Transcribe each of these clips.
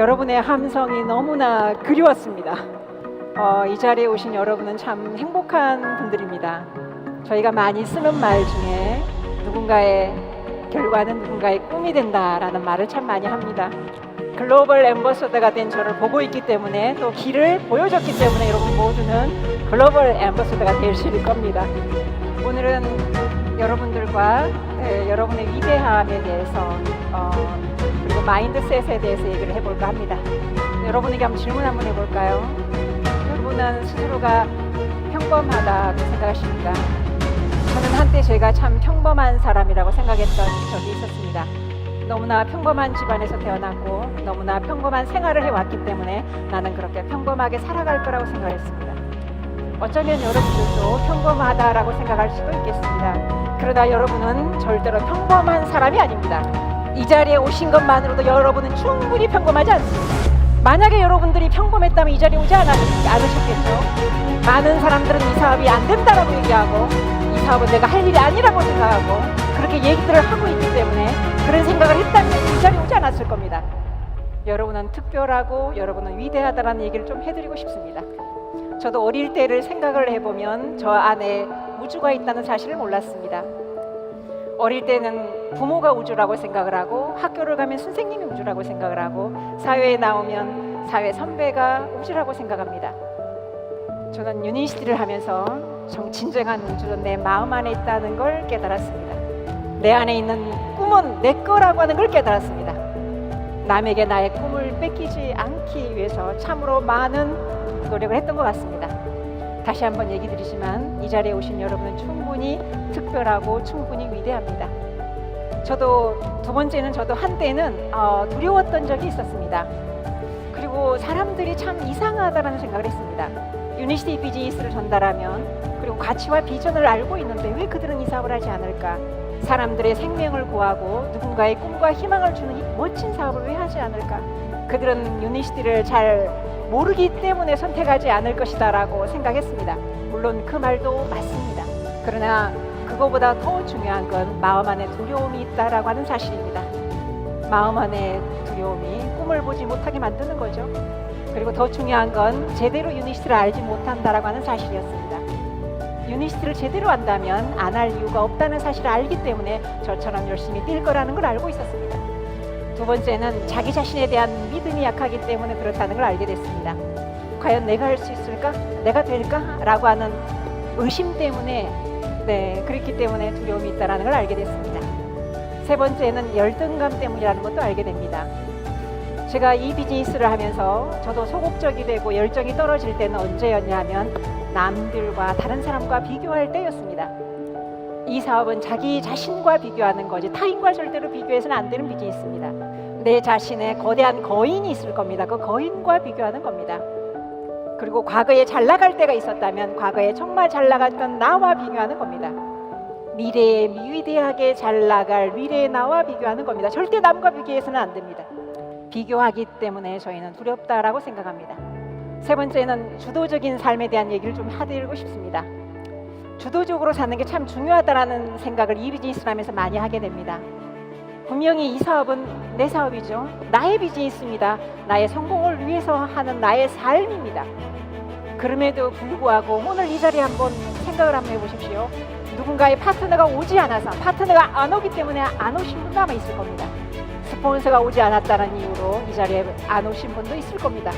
여러분의 함성이 너무나 그리웠습니다. 이 자리에 오신 여러분은 참 행복한 분들입니다. 저희가 많이 쓰는 말 중에 누군가의 결과는 누군가의 꿈이 된다라는 말을 참 많이 합니다. 글로벌 앰버서더가 된 저를 보고 있기 때문에 또 길을 보여줬기 때문에 여러분 모두는 글로벌 앰버서더가 되실 겁니다. 오늘은 여러분들과 여러분의 위대함에 대해서 그리고 마인드셋에 대해서 얘기를 해볼까 합니다. 여러분에게 한번 질문 한번 해볼까요? 여러분은 스스로가 평범하다고 생각하십니까? 저는 한때 제가 참 평범한 사람이라고 생각했던 적이 있었습니다. 너무나 평범한 집안에서 태어났고 너무나 평범한 생활을 해왔기 때문에 나는 그렇게 평범하게 살아갈 거라고 생각했습니다. 어쩌면 여러분들도 평범하다라고 생각할 수도 있겠습니다. 그러나 여러분은 절대로 평범한 사람이 아닙니다. 이 자리에 오신 것만으로도 여러분은 충분히 평범하지 않습니다. 만약에 여러분들이 평범했다면 이 자리에 오지 않으셨겠죠? 많은 사람들은 이 사업이 안 된다라고 얘기하고 이 사업은 내가 할 일이 아니라고 생각하고 그렇게 얘기들을 하고 있기 때문에 그런 생각을 했다면 이 자리에 오지 않았을 겁니다. 여러분은 특별하고 여러분은 위대하다라는 얘기를 좀 해드리고 싶습니다. 저도 어릴 때를 생각을 해보면 저 안에 우주가 있다는 사실을 몰랐습니다. 어릴 때는 부모가 우주라고 생각을 하고 학교를 가면 선생님이 우주라고 생각을 하고 사회에 나오면 사회 선배가 우주라고 생각합니다. 저는 유니시티를 하면서 진정한 우주는 내 마음 안에 있다는 걸 깨달았습니다. 내 안에 있는 꿈은 내 거라고 하는 걸 깨달았습니다. 남에게 나의 꿈을 뺏기지 않기 위해서 참으로 많은 노력을 했던 것 같습니다. 다시 한번 얘기 드리지만 이 자리에 오신 여러분은 충분히 특별하고 충분히 위대합니다. 저도 두 번째는 저도 한때는 두려웠던 적이 있었습니다. 그리고 사람들이 참 이상하다라는 생각을 했습니다. 유니시티 비즈니스를 전달하면 그리고 가치와 비전을 알고 있는데 왜 그들은 이 사업을 하지 않을까? 사람들의 생명을 구하고 누군가의 꿈과 희망을 주는 이 멋진 사업을 왜 하지 않을까? 그들은 유니시티를 잘 모르기 때문에 선택하지 않을 것이다 라고 생각했습니다. 물론 그 말도 맞습니다. 그러나 그거보다 더 중요한 건 마음 안에 두려움이 있다라고 하는 사실입니다. 마음 안에 두려움이 꿈을 보지 못하게 만드는 거죠. 그리고 더 중요한 건 제대로 유니시티를 알지 못한다라고 하는 사실이었습니다. 유니시티를 제대로 안다면 안 할 이유가 없다는 사실을 알기 때문에 저처럼 열심히 뛸 거라는 걸 알고 있었습니다. 두 번째는 자기 자신에 대한 믿음이 약하기 때문에 그렇다는 걸 알게 됐습니다. 과연 내가 할 수 있을까? 내가 될까? 라고 하는 의심 때문에 그렇기 때문에 두려움이 있다는 걸 알게 됐습니다. 세 번째는 열등감 때문이라는 것도 알게 됩니다. 제가 이 비즈니스를 하면서 저도 소극적이 되고 열정이 떨어질 때는 언제였냐 하면 남들과 다른 사람과 비교할 때였습니다. 이 사업은 자기 자신과 비교하는 거지 타인과 절대로 비교해서는 안 되는 비즈니스입니다. 내 자신의 거대한 거인이 있을 겁니다. 그 거인과 비교하는 겁니다. 그리고 과거에 잘 나갈 때가 있었다면 과거에 정말 잘 나갔던 나와 비교하는 겁니다. 미래에 위대하게 잘 나갈 미래의 나와 비교하는 겁니다. 절대 남과 비교해서는 안 됩니다. 비교하기 때문에 저희는 두렵다라고 생각합니다. 세 번째는 주도적인 삶에 대한 얘기를 좀 해드리고 싶습니다. 주도적으로 사는 게 참 중요하다라는 생각을 이 비즈니스를 하면서 많이 하게 됩니다. 분명히 이 사업은 내 사업이죠. 나의 비즈니스입니다. 나의 성공을 위해서 하는 나의 삶입니다. 그럼에도 불구하고 오늘 이 자리에 한번 생각을 한번 해보십시오. 누군가의 파트너가 오지 않아서 파트너가 안 오기 때문에 안 오신 분도 아마 있을 겁니다. 스폰서가 오지 않았다는 이유로 이 자리에 안 오신 분도 있을 겁니다.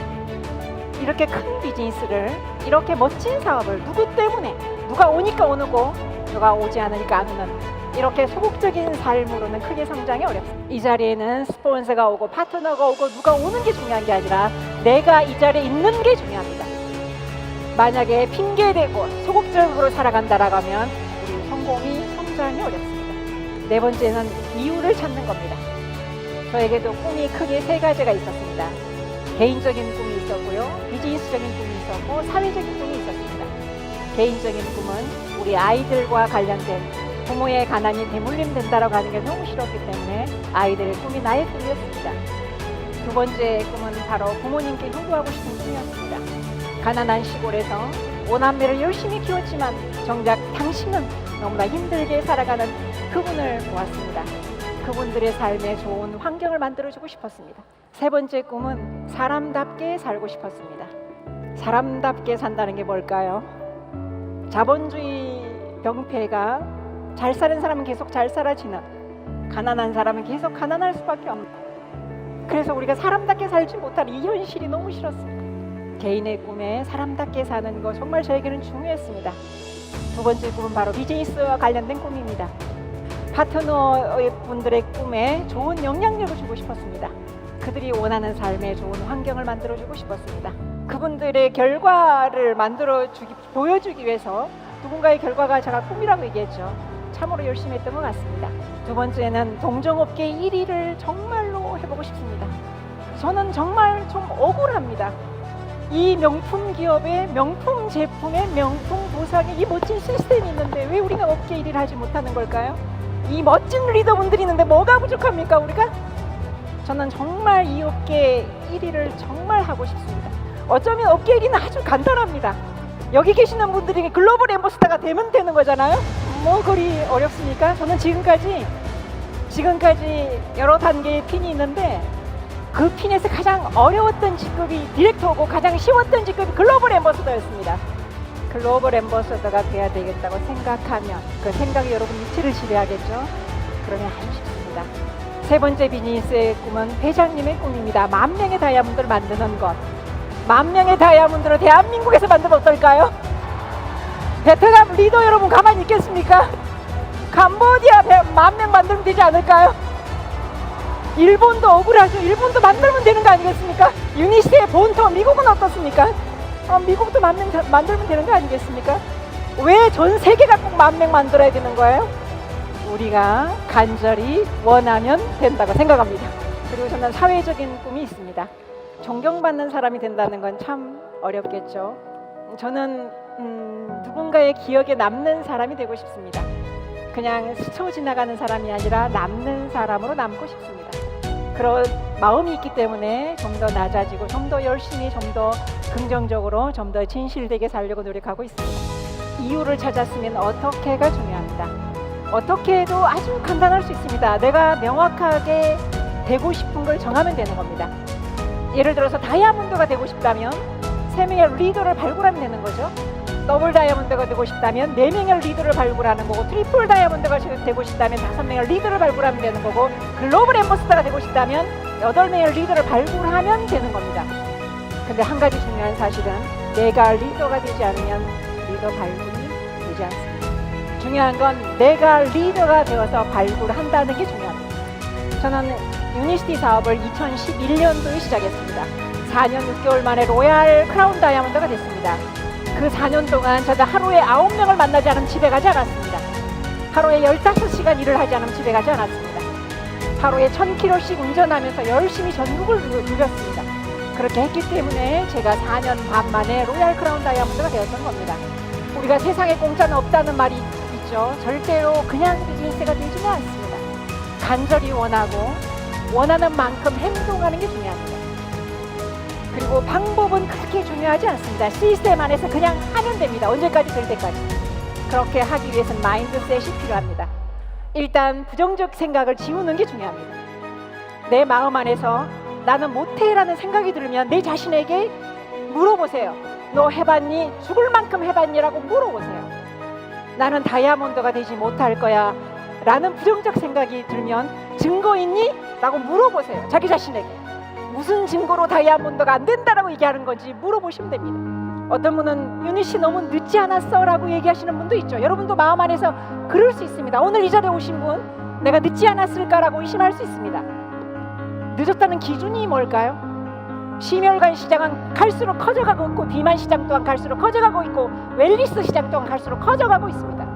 이렇게 큰 비즈니스를 이렇게 멋진 사업을 누구 때문에 누가 오니까 오는 거 누가 오지 않으니까 안 오는 이렇게 소극적인 삶으로는 크게 성장이 어렵습니다. 이 자리에는 스폰서가 오고 파트너가 오고 누가 오는 게 중요한 게 아니라 내가 이 자리에 있는 게 중요합니다. 만약에 핑계대고 소극적으로 살아간다라고 하면 우리 성장이 어렵습니다. 네 번째는 이유를 찾는 겁니다. 저에게도 꿈이 크게 세 가지가 있었습니다. 개인적인 꿈이 있었고요, 비즈니스적인 꿈이 있었고 사회적인 꿈이 있었습니다. 개인적인 꿈은 우리 아이들과 관련된 부모의 가난이 대물림 된다라고 하는 게 너무 싫었기 때문에 아이들의 꿈이 나의 꿈이었습니다. 두 번째 꿈은 바로 부모님께 효도하고 싶은 꿈이었습니다. 가난한 시골에서 5남매를 열심히 키웠지만 정작 당신은 너무나 힘들게 살아가는 그분을 보았습니다. 그분들의 삶에 좋은 환경을 만들어주고 싶었습니다. 세 번째 꿈은 사람답게 살고 싶었습니다. 사람답게 산다는 게 뭘까요? 자본주의 병폐가 잘 사는 사람은 계속 잘 살아지는, 가난한 사람은 계속 가난할 수밖에 없는, 그래서 우리가 사람답게 살지 못하는 이 현실이 너무 싫었습니다. 개인의 꿈에 사람답게 사는 거 정말 저에게는 중요했습니다. 두 번째 꿈은 바로 비즈니스와 관련된 꿈입니다. 파트너 분들의 꿈에 좋은 영향력을 주고 싶었습니다. 그들이 원하는 삶에 좋은 환경을 만들어주고 싶었습니다. 그분들의 결과를 보여주기 위해서 누군가의 결과가 제가 꿈이라고 얘기했죠. 참으로 열심히 했던 것 같습니다. 두 번째는 동종업계 1위를 정말로 해보고 싶습니다. 저는 정말 좀 억울합니다. 이 명품 기업의 명품 제품의 명품 보상에 이 멋진 시스템이 있는데 왜 우리가 업계 1위를 하지 못하는 걸까요? 이 멋진 리더분들이 있는데 뭐가 부족합니까 우리가? 저는 정말 이 업계 1위를 정말 하고 싶습니다. 어쩌면 업계 1위는 아주 간단합니다. 여기 계시는 분들이 글로벌 앰버서더가 되면 되는 거잖아요. 뭐 그리 어렵습니까? 저는 지금까지 여러 단계의 핀이 있는데 그 핀에서 가장 어려웠던 직급이 디렉터고 가장 쉬웠던 직급이 글로벌 앰버서더였습니다. 글로벌 앰버서더가 돼야 되겠다고 생각하면 그 생각이 여러분 이치를 지배하겠죠. 그러면 하고 싶습니다. 세 번째 비즈니스의 꿈은 회장님의 꿈입니다. 10,000명의 다이아몬드를 만드는 것. 10,000명의 다이아몬드를 대한민국에서 만들면 어떨까요? 베트남 리더 여러분 가만히 있겠습니까? 캄보디아 10,000명 만들면 되지 않을까요? 일본도 억울하죠. 일본도 만들면 되는 거 아니겠습니까? 유니스의 본토 미국은 어떻습니까? 미국도 10,000명 만들면 되는 거 아니겠습니까? 왜 전 세계가 꼭 10,000명 만들어야 되는 거예요? 우리가 간절히 원하면 된다고 생각합니다. 그리고 저는 사회적인 꿈이 있습니다. 존경받는 사람이 된다는 건 참 어렵겠죠. 저는 누군가의 기억에 남는 사람이 되고 싶습니다. 그냥 스쳐 지나가는 사람이 아니라 남는 사람으로 남고 싶습니다. 그런 마음이 있기 때문에 좀 더 낮아지고 좀 더 열심히 좀 더 긍정적으로 좀 더 진실되게 살려고 노력하고 있습니다. 이유를 찾았으면 어떻게가 중요합니다. 어떻게 해도 아주 간단할 수 있습니다. 내가 명확하게 되고 싶은 걸 정하면 되는 겁니다. 예를 들어서 다이아몬드가 되고 싶다면 3명의 리더를 발굴하면 되는 거죠. 더블 다이아몬드가 되고 싶다면 4명의 리더를 발굴하는 거고, 트리플 다이아몬드가 되고 싶다면 5명의 리더를 발굴하면 되는 거고, 글로벌 앰버서더가 되고 싶다면 8명의 리더를 발굴하면 되는 겁니다. 근데 한 가지 중요한 사실은 내가 리더가 되지 않으면 리더 발굴이 되지 않습니다. 중요한 건 내가 리더가 되어서 발굴한다는 게 중요합니다. 저는 유니시티 사업을 2011년도에 시작했습니다. 4년 6개월 만에 로얄 크라운 다이아몬드가 됐습니다. 그 4년 동안 저도 하루에 9명을 만나지 않으면 집에 가지 않았습니다. 하루에 15시간 일을 하지 않으면 집에 가지 않았습니다. 하루에 1000km씩 운전하면서 열심히 전국을 누볐습니다. 그렇게 했기 때문에 제가 4년 반 만에 로얄 크라운 다이아몬드가 되었던 겁니다. 우리가 세상에 공짜는 없다는 말이 있죠. 절대로 그냥 비즈니스가 되지는 않습니다. 간절히 원하고 원하는 만큼 행동하는 게 중요합니다. 그리고 방법은 그렇게 중요하지 않습니다. 시스템 안에서 그냥 하면 됩니다. 언제까지 될 때까지. 그렇게 하기 위해서는 마인드셋이 필요합니다. 일단 부정적 생각을 지우는 게 중요합니다. 내 마음 안에서 나는 못해라는 생각이 들면 내 자신에게 물어보세요. 너 해봤니? 죽을 만큼 해봤니? 라고 물어보세요. 나는 다이아몬드가 되지 못할 거야 라는 부정적 생각이 들면 증거 있니? 라고 물어보세요. 자기 자신에게 무슨 증거로 다이아몬드가 안 된다라고 얘기하는 건지 물어보시면 됩니다. 어떤 분은 유니씨 너무 늦지 않았어 라고 얘기하시는 분도 있죠. 여러분도 마음 안에서 그럴 수 있습니다. 오늘 이 자리에 오신 분, 내가 늦지 않았을까라고 의심할 수 있습니다. 늦었다는 기준이 뭘까요? 심혈관 시장은 갈수록 커져가고 있고, 비만 시장 또한 갈수록 커져가고 있고, 웰리스 시장 또한 갈수록 커져가고 있습니다.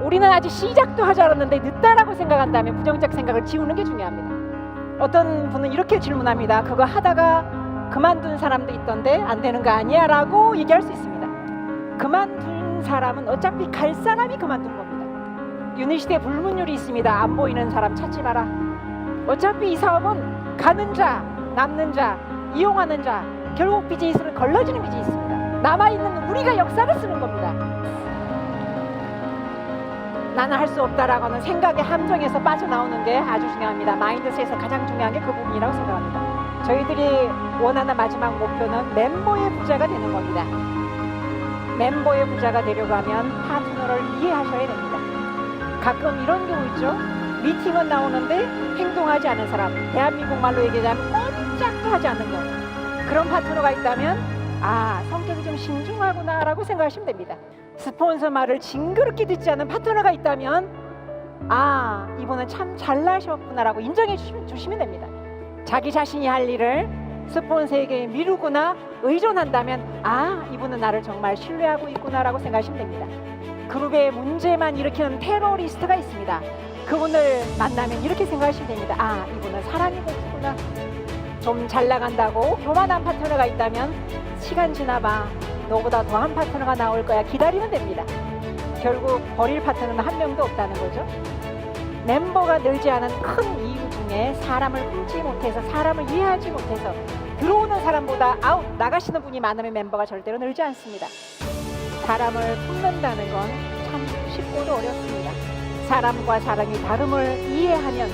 우리는 아직 시작도 하지 않았는데 늦다라고 생각한다면 부정적 생각을 지우는 게 중요합니다. 어떤 분은 이렇게 질문합니다. 그거 하다가 그만둔 사람도 있던데 안 되는 거 아니야? 라고 얘기할 수 있습니다. 그만둔 사람은 어차피 갈 사람이 그만둔 겁니다. 유니시티에 불문율이 있습니다. 안 보이는 사람 찾지 마라. 어차피 이 사업은 가는 자, 남는 자, 이용하는 자, 결국 비즈니스를 걸러지는 비즈니스입니다. 남아있는 우리가 역사를 쓰는 겁니다. 나는 할 수 없다라고 하는 생각의 함정에서 빠져나오는 게 아주 중요합니다. 마인드셋에서 가장 중요한 게 그 부분이라고 생각합니다. 저희들이 원하는 마지막 목표는 멤버의 부자가 되는 겁니다. 멤버의 부자가 되려고 하면 파트너를 이해하셔야 됩니다. 가끔 이런 경우 있죠. 미팅은 나오는데 행동하지 않은 사람, 대한민국 말로 얘기하자면 꼼짝도 하지 않는 경우. 그런 파트너가 있다면 성격이 좀 신중하구나 라고 생각하시면 됩니다. 스폰서 말을 징그럽게 듣지 않은 파트너가 있다면 이분은 참 잘나셨구나 라고 인정해 주시면 됩니다. 자기 자신이 할 일을 스폰서에게 미루거나 의존한다면 이분은 나를 정말 신뢰하고 있구나 라고 생각하시면 됩니다. 그룹에 문제만 일으키는 테러리스트가 있습니다. 그분을 만나면 이렇게 생각하시면 됩니다. 이분은 사람이 없구나. 좀 잘 나간다고 교만한 파트너가 있다면 시간 지나봐 너보다 더한 파트너가 나올 거야 기다리면 됩니다. 결국 버릴 파트너는 한 명도 없다는 거죠. 멤버가 늘지 않은 큰 이유 중에 사람을 품지 못해서, 사람을 이해하지 못해서 들어오는 사람보다 나가시는 분이 많으면 멤버가 절대로 늘지 않습니다. 사람을 품는다는 건 참 쉽고도 어렵습니다. 사람과 사람이 다름을 이해하면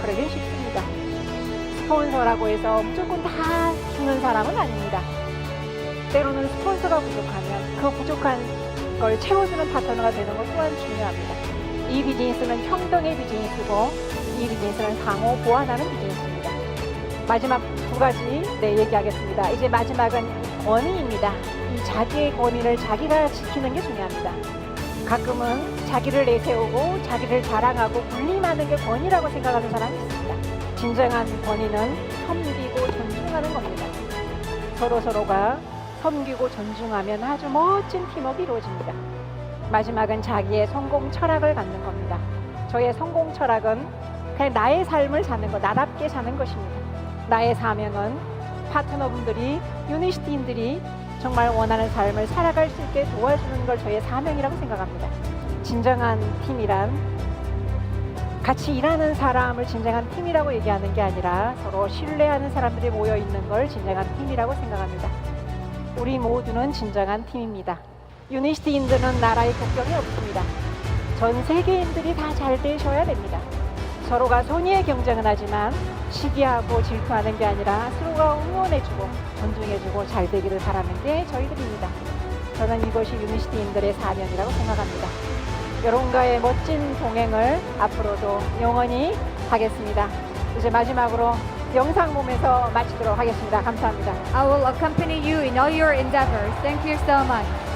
그러긴 쉽습니다. 스폰서라고 해서 무조건 다 주는 사람은 아닙니다. 때로는 스폰서가 부족하면 그 부족한 걸 채워주는 파트너가 되는 것 또한 중요합니다. 이 비즈니스는 협동의 비즈니스고 이 비즈니스는 상호 보완하는 비즈니스입니다. 마지막 두 가지 얘기하겠습니다. 이제 마지막은 권위입니다. 이 자기의 권위를 자기가 지키는 게 중요합니다. 가끔은 자기를 내세우고 자기를 자랑하고 군림하는 게 권위라고 생각하는 사람이 있습니다. 진정한 권위는 섬기고 존중하는 겁니다. 서로가 섬기고 존중하면 아주 멋진 팀워크가 이루어집니다. 마지막은 자기의 성공 철학을 갖는 겁니다. 저의 성공 철학은 그냥 나의 삶을 사는 것, 나답게 사는 것입니다. 나의 사명은 파트너분들이, 유니시티인들이 정말 원하는 삶을 살아갈 수 있게 도와주는 걸 저의 사명이라고 생각합니다. 진정한 팀이란 같이 일하는 사람을 진정한 팀이라고 얘기하는 게 아니라 서로 신뢰하는 사람들이 모여 있는 걸 진정한 팀이라고 생각합니다. 우리 모두는 진정한 팀입니다. 유니시티인들은 나라의 국경이 없습니다. 전 세계인들이 다 잘 되셔야 됩니다. 서로가 선의의 경쟁은 하지만 시기하고 질투하는 게 아니라 서로가 응원해주고 존중해주고 잘 되기를 바라는 게 저희들입니다. 저는 이것이 유니시티인들의 사명이라고 생각합니다. 여러분과의 멋진 동행을 앞으로도 영원히 하겠습니다. 이제 마지막으로 영상 보면서 마치도록 하겠습니다. 감사합니다. I will accompany you in all your endeavors. Thank you so much.